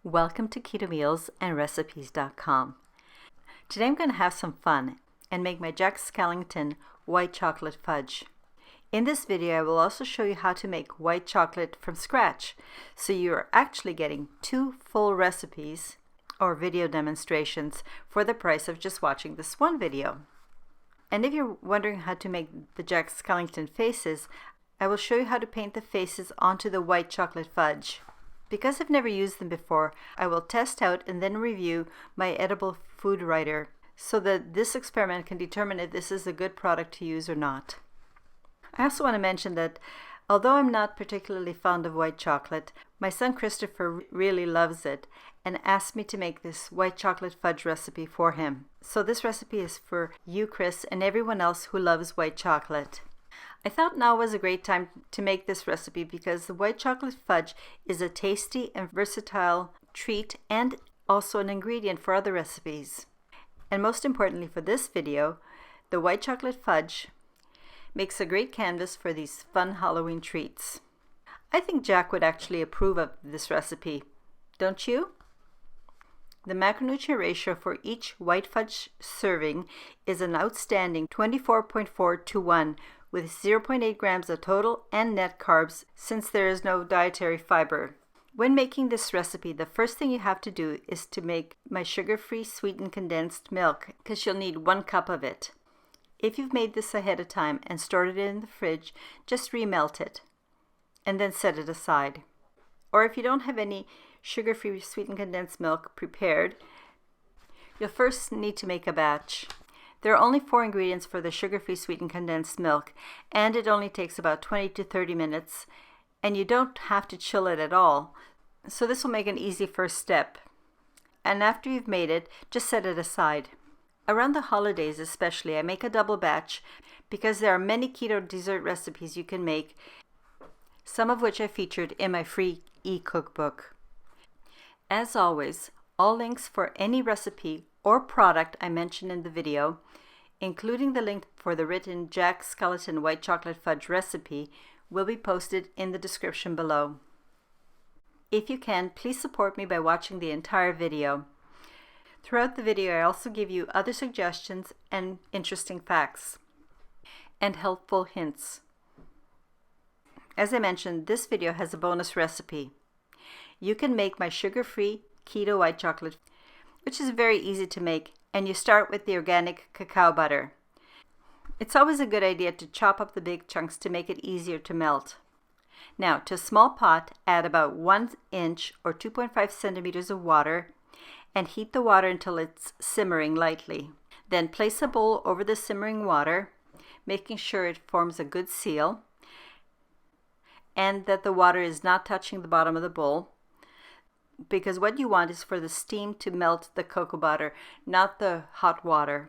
Welcome to Keto Meals and Recipes.com. Today I'm going to have some fun and make my Jack Skellington white chocolate fudge. In this video I will also show you how to make white chocolate from scratch, so you are actually getting 2 full recipes or video demonstrations for the price of just watching this one video. And if you're wondering how to make the Jack Skellington faces, I will show you how to paint the faces onto the white chocolate fudge. Because I've never used them before, I will test out and then review my edible food writer so that this experiment can determine if this is a good product to use or not. I also want to mention that although I'm not particularly fond of white chocolate, my son Christopher really loves it and asked me to make this white chocolate fudge recipe for him. So this recipe is for you, Chris, and everyone else who loves white chocolate. I thought now was a great time to make this recipe because the white chocolate fudge is a tasty and versatile treat and also an ingredient for other recipes. And most importantly for this video, the white chocolate fudge makes a great canvas for these fun Halloween treats. I think Jack would actually approve of this recipe, don't you? The macronutrient ratio for each white fudge serving is an outstanding 24.4 to 1, with 0.8 grams of total and net carbs since there is no dietary fiber. When making this recipe, the first thing you have to do is to make my sugar-free sweetened condensed milk, because you'll need 1 cup of it. If you've made this ahead of time and stored it in the fridge, just remelt it and then set it aside. Or if you don't have any sugar-free sweetened condensed milk prepared, you'll first need to make a batch. There are only 4 ingredients for the sugar-free sweetened condensed milk, and it only takes about 20 to 30 minutes, and you don't have to chill it at all. So this will make an easy first step. And after you've made it, just set it aside. Around the holidays especially, I make a double batch because there are many keto dessert recipes you can make, some of which I featured in my free e-cookbook. As always, all links for any recipe or product I mentioned in the video, including the link for the written Jack Skellington white chocolate fudge recipe, will be posted in the description below. If you can, please support me by watching the entire video. Throughout the video, I also give you other suggestions and interesting facts and helpful hints. As I mentioned, this video has a bonus recipe. You can make my sugar-free keto white chocolate, which is very easy to make, and you start with the organic cacao butter. It's always a good idea to chop up the big chunks to make it easier to melt. Now, to a small pot, add about 1 inch or 2.5 centimeters of water and heat the water until it's simmering lightly. Then place a bowl over the simmering water, making sure it forms a good seal and that the water is not touching the bottom of the bowl, because what you want is for the steam to melt the cocoa butter, not the hot water.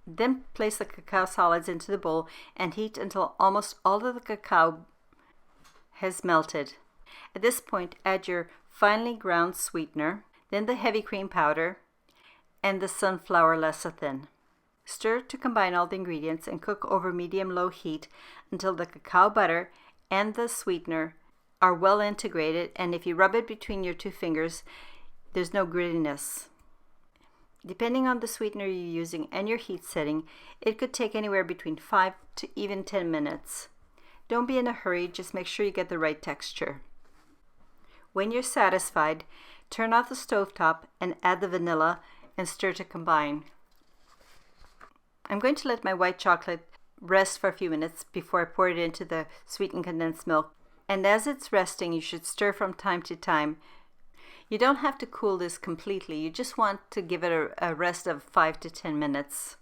Then place the cacao solids into the bowl and heat until almost all of the cacao has melted. At this point, add your finely ground sweetener, then the heavy cream powder, and the sunflower lecithin. Stir to combine all the ingredients and cook over medium-low heat until the cacao butter and the sweetener are well integrated, and if you rub it between your 2 fingers, there's no grittiness. Depending on the sweetener you're using and your heat setting, it could take anywhere between 5 to even 10 minutes. Don't be in a hurry, just make sure you get the right texture. When you're satisfied, turn off the stovetop and add the vanilla and stir to combine. I'm going to let my white chocolate rest for a few minutes before I pour it into the sweetened condensed milk. And as it's resting, you should stir from time to time. You don't have to cool this completely. You just want to give it a rest of 5 to 10 minutes.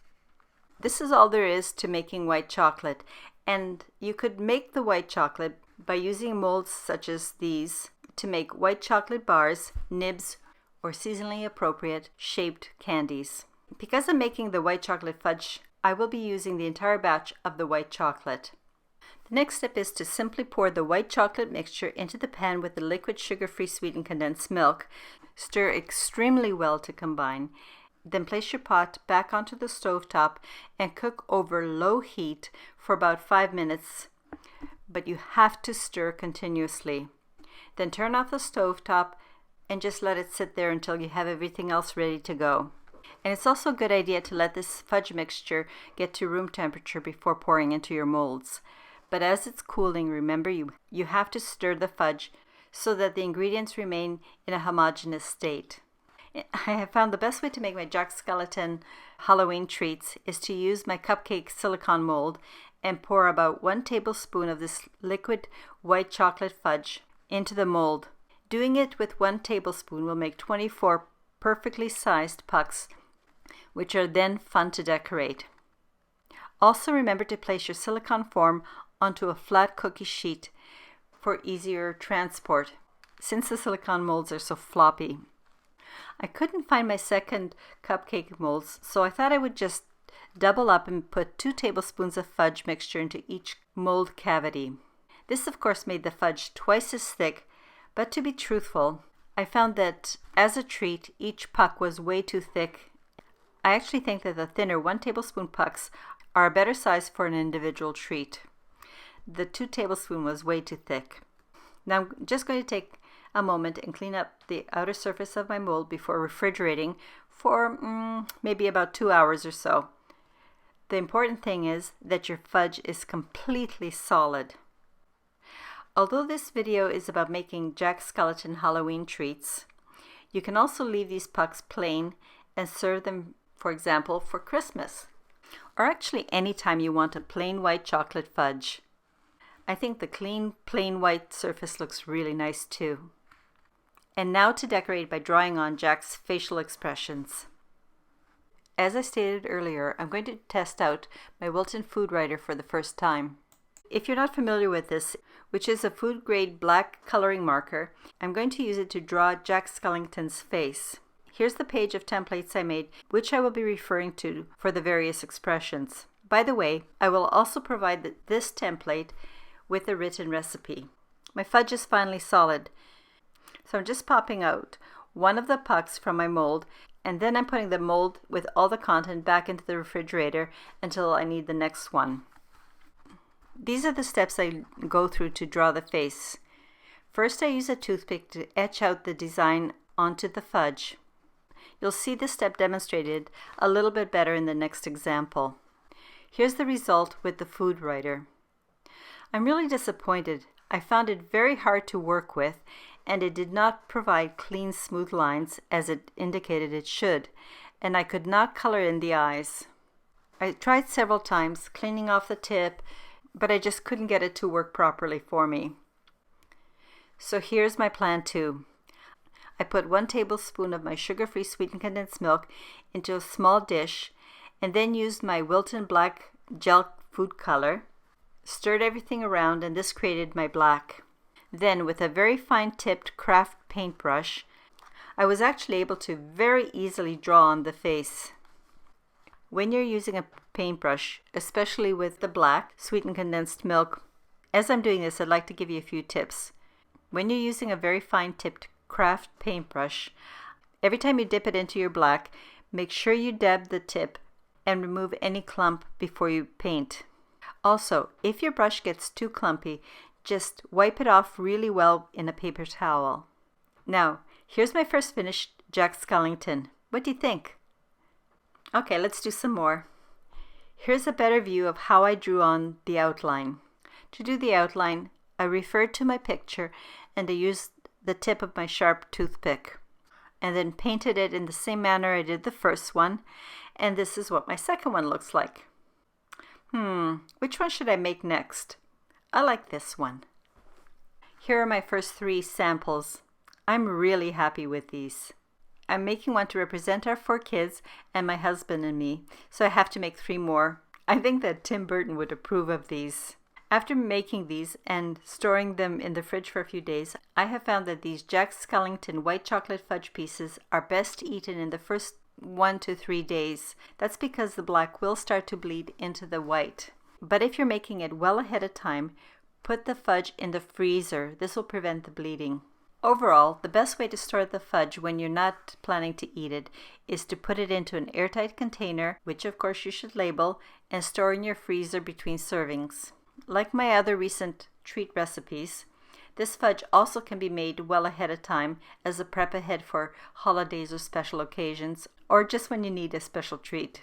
This is all there is to making white chocolate. And you could make the white chocolate by using molds such as these to make white chocolate bars, nibs, or seasonally appropriate shaped candies. Because I'm making the white chocolate fudge, I will be using the entire batch of the white chocolate. The next step is to simply pour the white chocolate mixture into the pan with the liquid sugar-free sweetened condensed milk. Stir extremely well to combine. Then place your pot back onto the stovetop and cook over low heat for about 5 minutes, but you have to stir continuously. Then turn off the stovetop and just let it sit there until you have everything else ready to go. And it's also a good idea to let this fudge mixture get to room temperature before pouring into your molds. But as it's cooling, remember you have to stir the fudge so that the ingredients remain in a homogeneous state. I have found the best way to make my Jack Skellington Halloween treats is to use my cupcake silicone mold and pour about 1 tablespoon of this liquid white chocolate fudge into the mold. Doing it with 1 tablespoon will make 24 perfectly sized pucks, which are then fun to decorate. Also remember to place your silicone form onto a flat cookie sheet for easier transport, since the silicone molds are so floppy. I couldn't find my second cupcake molds, so I thought I would just double up and put 2 tablespoons of fudge mixture into each mold cavity. This of course made the fudge twice as thick, but to be truthful, I found that as a treat, each puck was way too thick. I actually think that the thinner 1 tablespoon pucks are a better size for an individual treat. The 2 tablespoon was way too thick. Now I'm just going to take a moment and clean up the outer surface of my mold before refrigerating for maybe about 2 hours or so. The important thing is that your fudge is completely solid. Although this video is about making Jack Skellington Halloween treats, you can also leave these pucks plain and serve them, for example, for Christmas, or actually anytime you want a plain white chocolate fudge. I think the clean, plain white surface looks really nice too. And now to decorate by drawing on Jack's facial expressions. As I stated earlier, I'm going to test out my Wilton food writer for the first time. If you're not familiar with this, which is a food grade black coloring marker, I'm going to use it to draw Jack Skellington's face. Here's the page of templates I made, which I will be referring to for the various expressions. By the way, I will also provide this template with a written recipe. My fudge is finally solid, so I'm just popping out one of the pucks from my mold, and then I'm putting the mold with all the content back into the refrigerator until I need the next one. These are the steps I go through to draw the face. First, I use a toothpick to etch out the design onto the fudge. You'll see this step demonstrated a little bit better in the next example. Here's the result with the food writer. I'm really disappointed. I found it very hard to work with, and it did not provide clean, smooth lines as it indicated it should, and I could not color in the eyes. I tried several times cleaning off the tip, but I just couldn't get it to work properly for me. So here's my plan 2. I put 1 tablespoon of my sugar-free sweetened condensed milk into a small dish, and then used my Wilton black gel food color, stirred everything around, and this created my black. Then with a very fine tipped craft paintbrush, I was actually able to very easily draw on the face. When you're using a paintbrush, especially with the black sweetened condensed milk, as I'm doing this, I'd like to give you a few tips. When you're using a very fine tipped craft paintbrush, every time you dip it into your black, make sure you dab the tip and remove any clump before you paint. Also, if your brush gets too clumpy, just wipe it off really well in a paper towel. Now, here's my first finished Jack Skellington. What do you think? Okay, let's do some more. Here's a better view of how I drew on the outline. To do the outline, I referred to my picture and I used the tip of my sharp toothpick, and then painted it in the same manner I did the first one, and this is what my second one looks like. Which one should I make next? I like this one. Here are my first 3 samples. I'm really happy with these. I'm making one to represent our 4 kids and my husband and me, so I have to make 3 more. I think that Tim Burton would approve of these. After making these and storing them in the fridge for a few days, I have found that these Jack Skellington white chocolate fudge pieces are best eaten in the first 1 to 3 days. That's because the black will start to bleed into the white. But if you're making it well ahead of time, put the fudge in the freezer. This will prevent the bleeding. Overall, the best way to store the fudge when you're not planning to eat it is to put it into an airtight container, which of course you should label, and store in your freezer between servings. Like my other recent treat recipes, This fudge also can be made well ahead of time as a prep ahead for holidays or special occasions, or just when you need a special treat.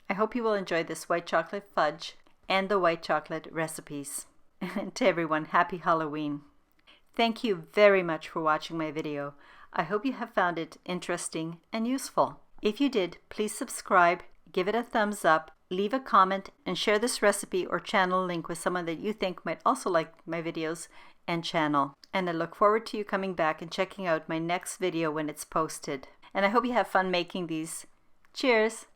I hope you will enjoy this white chocolate fudge and the white chocolate recipes. And to everyone, happy Halloween. Thank you very much for watching my video. I hope you have found it interesting and useful. If you did, please subscribe, give it a thumbs up, leave a comment, and share this recipe or channel link with someone that you think might also like my videos and channel. And I look forward to you coming back and checking out my next video when it's posted. And I hope you have fun making these. Cheers!